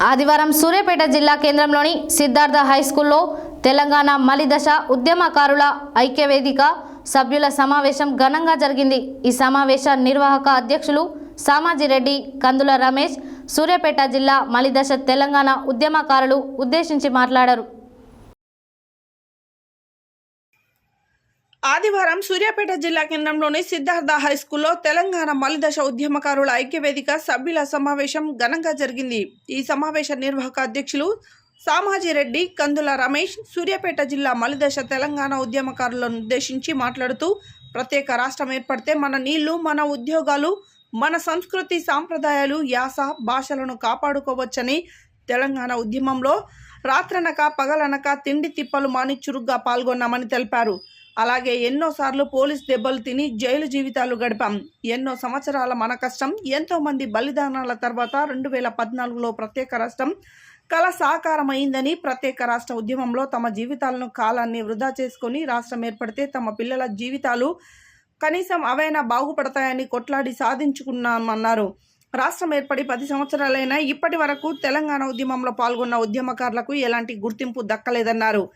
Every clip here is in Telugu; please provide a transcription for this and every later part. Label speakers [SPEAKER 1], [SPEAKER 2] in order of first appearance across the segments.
[SPEAKER 1] ఆదివారం సూర్యాపేట జిల్లా కేంద్రంలోని సిద్ధార్థ హై స్కూల్లో తెలంగాణ మలిదశ ఉద్యమకారుల ఐక్యవేదిక సభ్యుల సమావేశం ఘనంగా జరిగింది। ఈ సమావేశ నిర్వాహక అధ్యక్షులు సామాజిరెడ్డి కందుల రమేష్ సూర్యాపేట జిల్లా మలిదశ తెలంగాణ ఉద్యమకారులు ఉద్దేశించి మాట్లాడారు।
[SPEAKER 2] ఆదివారం సూర్యాపేట జిల్లా కేంద్రంలోని సిద్ధార్థ హై స్కూల్లో తెలంగాణ మలిదశ ఉద్యమకారుల ఐక్యవేదిక సభ్యుల సమావేశం ఘనంగా జరిగింది। ఈ సమావేశ నిర్వాహక అధ్యక్షులు సామాజిరెడ్డి కందుల రమేష్ సూర్యాపేట జిల్లా మలిదశ తెలంగాణ ఉద్యమకారులను ఉద్దేశించి మాట్లాడుతూ ప్రత్యేక రాష్ట్రం ఏర్పడితే మన నీళ్లు, మన ఉద్యోగాలు, మన సంస్కృతి సాంప్రదాయాలు, యాస, భాషలను కాపాడుకోవచ్చని తెలంగాణ ఉద్యమంలో రాత్రనక పగలనక తిండి తిప్పలు మాని చురుగ్గా పాల్గొన్నామని తెలిపారు। అలాగే ఎన్నోసార్లు పోలీస్ దెబ్బలు తిని జైలు జీవితాలు గడిపాం। ఎన్నో సంవత్సరాల మన కష్టం, ఎంతోమంది బలిదానాల తర్వాత 2014లో ప్రత్యేక రాష్ట్రం కళ సాకారమైందని, ప్రత్యేక రాష్ట్ర ఉద్యమంలో తమ జీవితాలను కాలాన్ని వృధా చేసుకొని రాష్ట్రం ఏర్పడితే తమ పిల్లల జీవితాలు కనీసం అవైనా బాగుపడతాయని కొట్లాడి సాధించుకున్నామన్నారు। రాష్ట్రం ఏర్పడి 10 సంవత్సరాలైనా ఇప్పటి వరకు తెలంగాణ ఉద్యమంలో పాల్గొన్న ఉద్యమకారులకు ఎలాంటి గుర్తింపు దక్కలేదన్నారు।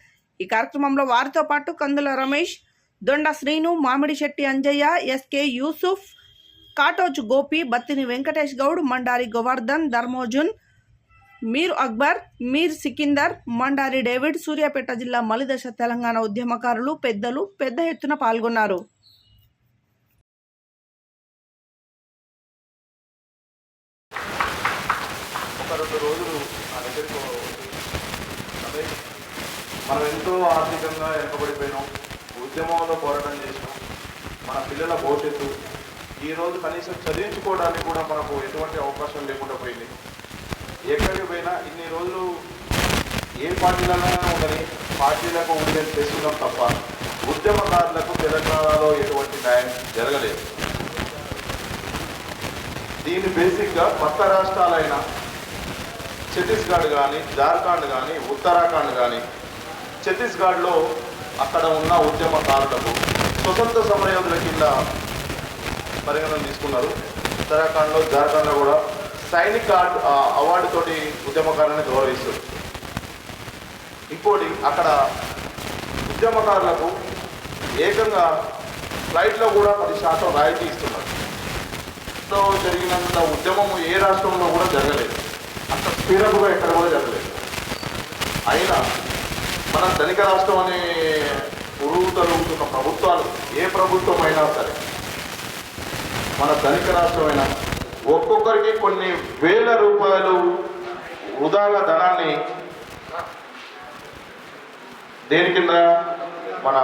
[SPEAKER 2] ఈ కార్యక్రమంలో వారితో పాటు కందుల రమేష్, దొండ శ్రీను, మామిడి శెట్టి అంజయ్య, ఎస్కే యూసుఫ్, కాటోజ్ గోపి, బత్తిని వెంకటేష్ గౌడ్, మండారి గోవర్ధన్, ధర్మోజున్, మీర్ అక్బర్, మీర్ సికిందర్, మండారి డేవిడ్, సూర్యాపేట జిల్లా మలిదశ తెలంగాణ ఉద్యమకారులు పెద్దలు పెద్ద ఎత్తున పాల్గొన్నారు।
[SPEAKER 3] మనం ఎంతో ఆర్థికంగా వెనుకబడిపోయినాం, ఉద్యమంలో పోరాటం చేసినాం, మన పిల్లల భవిష్యత్తు ఈరోజు కనీసం చదివించుకోవడానికి కూడా మనకు ఎటువంటి అవకాశం లేకుండా పోయింది। ఎక్కడికి పోయినా ఇన్ని రోజులు ఏ పార్టీలైనా ఉండని పార్టీలకు ఉండే చేస్తున్నాం తప్ప ఉద్యమకారులకు తెలంగాణలో ఎటువంటి న్యాయం జరగలేదు। దీన్ని బేసిక్గా కొత్త రాష్ట్రాలైన ఛత్తీస్గఢ్ కానీ, జార్ఖండ్ కానీ, ఉత్తరాఖండ్ కానీ, ఛత్తీస్గఢ్లో అక్కడ ఉన్న ఉద్యమకారులకు స్వతంత్ర సమరయోధుల కింద పరిగణన తీసుకున్నారు। ఉత్తరాఖండ్లో, జార్ఖండ్లో కూడా సైనిక్ అవార్డుతోటి ఉద్యమకారులను గౌరవిస్తారు। ఇంకోటి అక్కడ ఉద్యమకారులకు ఏకంగా ఫ్లైట్లో కూడా 10% రాయితీ ఇస్తున్నారు। సో జరిగినంత ఉద్యమము ఏ రాష్ట్రంలో కూడా జరగలేదు, అంత స్పీడప్గా ఎక్కడ కూడా జరగలేదు। అయినా మన ధనిక రాష్ట్రం అనే ఉరుగుతలుగుతున్న ప్రభుత్వాలు, ఏ ప్రభుత్వం అయినా సరే, మన ధనిక రాష్ట్రమైనా ఒక్కొక్కరికి కొన్ని వేల రూపాయలు వృధాగా ధనాన్ని దేని కింద, మన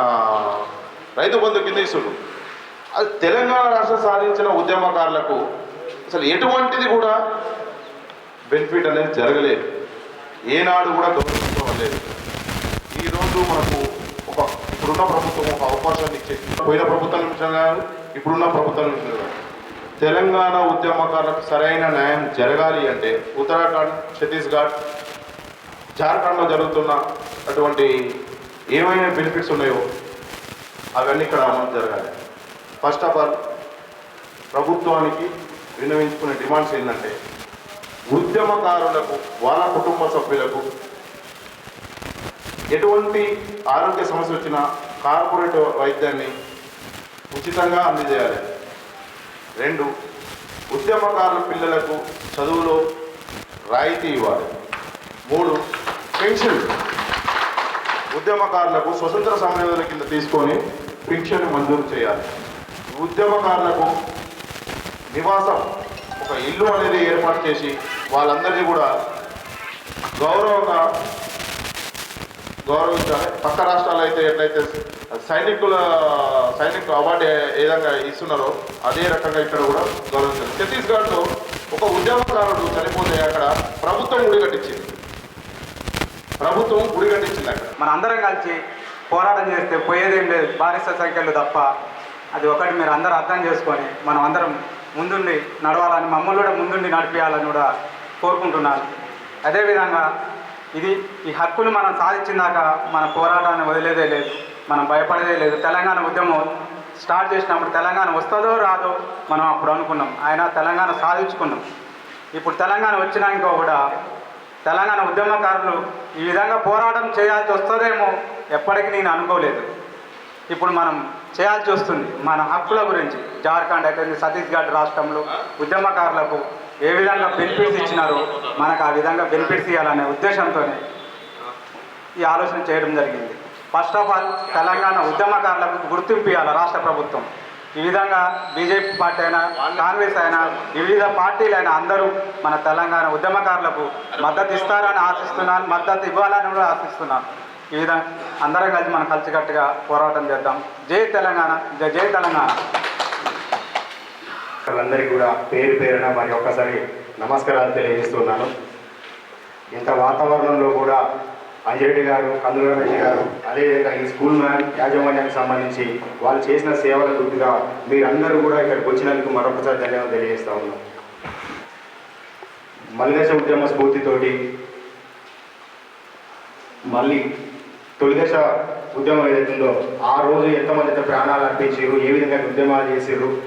[SPEAKER 3] రైతు బంధు కింద ఇస్తున్నారు। అది తెలంగాణ రాష్ట్రం సాధించిన ఉద్యమకారులకు అసలు ఎటువంటిది కూడా బెనిఫిట్ అనేది జరగలేదు, ఏనాడు కూడా గౌరవించలేదు। ఈరోజు మనకు ఇప్పుడున్న ప్రభుత్వం ఒక అవకాశాన్ని ఇచ్చేది, పోయిన ప్రభుత్వం నుంచి ఇప్పుడున్న ప్రభుత్వం నుంచి తెలంగాణ ఉద్యమకారులకు సరైన న్యాయం జరగాలి అంటే ఉత్తరాఖండ్, ఛత్తీస్గఢ్, జార్ఖండ్లో జరుగుతున్న అటువంటి ఏమైనా బెనిఫిట్స్ ఉన్నాయో అవన్నీ ఇక్కడ అమలు జరగాలి। ఫస్ట్ ఆఫ్ ఆల్ ప్రభుత్వానికి విన్నవించుకునే డిమాండ్స్ ఏంటంటే ఉద్యమకారులకు, వాళ్ళ కుటుంబ సభ్యులకు ఎటువంటి ఆరోగ్య సమస్య వచ్చినా కార్పొరేట్ వైద్యాన్ని ఉచితంగా అందజేయాలి। 2, ఉద్యమకారుల పిల్లలకు చదువులో రాయితీ ఇవ్వాలి। 3, పెన్షన్ ఉద్యమకారులకు స్వతంత్ర సమరయోధుల కింద తీసుకొని పెన్షన్ మంజూరు చేయాలి। ఉద్యమకారులకు నివాసం, ఒక ఇల్లు అనేది ఏర్పాటు చేసి వాళ్ళందరినీ కూడా గౌరవించాలి। పక్క రాష్ట్రాలు అయితే ఎట్లయితే సైనిక్ అవార్డు ఏ విధంగా ఇస్తున్నారో అదే రకంగా ఇక్కడ కూడా గౌరవించాలి। ఛత్తీస్గఢ్లో ఒక ఉద్యమకారుడు చనిపోతే అక్కడ ప్రభుత్వం గుడి కట్టించింది అక్కడ।
[SPEAKER 4] మన అందరం కలిసి పోరాటం చేస్తే పోయేదేం లేదు, బానిస సంఖ్యలు తప్ప। అది ఒకటి మీరు అందరూ అర్థం చేసుకొని మనం అందరం ముందుండి నడవాలని, మమ్మల్ని కూడా ముందుండి నడిపించాలని కూడా కోరుకుంటున్నాను। అదేవిధంగా ఈ హక్కులు మనం సాధించిందాక మన పోరాటాన్ని వదిలేదే లేదు, మనం భయపడేదే లేదు। తెలంగాణ ఉద్యమం స్టార్ట్ చేసినప్పుడు తెలంగాణ వస్తుందో రాదో మనం అప్పుడు అనుకున్నాం, అయినా తెలంగాణ సాధించుకున్నాం। ఇప్పుడు తెలంగాణ వచ్చినాక కూడా తెలంగాణ ఉద్యమకారులు ఈ విధంగా పోరాటం చేయాల్సి వస్తుందేమో ఎప్పటికీ నేను అనుకోలేదు. ఇప్పుడు మనం చేయాల్సి వస్తుంది. మన హక్కుల గురించి జార్ఖండ్ అయితే ఛత్తీస్గఢ్ రాష్ట్రంలో ఉద్యమకారులకు ఏ విధంగా బెనిఫిట్స్ ఇచ్చినారో మనకు ఆ విధంగా బెనిఫిట్స్ ఇవ్వాలనే ఉద్దేశంతో ఈ ఆలోచన చేయడం జరిగింది. ఫస్ట్ ఆఫ్ ఆల్ తెలంగాణ ఉద్యమకారులకు గుర్తింపు ఇవ్వాలి రాష్ట్ర ప్రభుత్వం. ఈ విధంగా బీజేపీ పార్టీ అయినా, కాంగ్రెస్ అయినా, వివిధ పార్టీలైనా అందరూ మన తెలంగాణ ఉద్యమకారులకు మద్దతు ఇస్తారని ఆశిస్తున్నాను, మద్దతు ఇవ్వాలని కూడా ఆశిస్తున్నాను. ఈ విధంగా అందరం కలిసి మనం కలిసికట్టుగా పోరాటం చేద్దాం. జై తెలంగాణ, జై తెలంగాణ.
[SPEAKER 5] అందరికీ కూడా పేరు పేరున మరి ఒక్కసారి నమస్కారాలు తెలియజేస్తున్నాను. ఇంత వాతావరణంలో కూడా అంజిరెడ్డి గారు, కందుల రెడ్డి గారు, అదేవిధంగా ఈ స్కూల్ యాజమాన్యానికి సంబంధించి వాళ్ళు చేసిన సేవల గుర్తుగా మీరందరూ కూడా ఇక్కడికి వచ్చినందుకు మరొకసారి ధన్యవాదాలు తెలియజేస్తా ఉన్నాం. మలిదశ ఉద్యమ స్ఫూర్తితోటి మళ్ళీ తొలిదశ ఉద్యమం ఏదైతుందో ఆ రోజు ఎంతమంది అయితే ప్రాణాలు అర్పించారు, ఏ విధంగా ఉద్యమాలు చేసారు,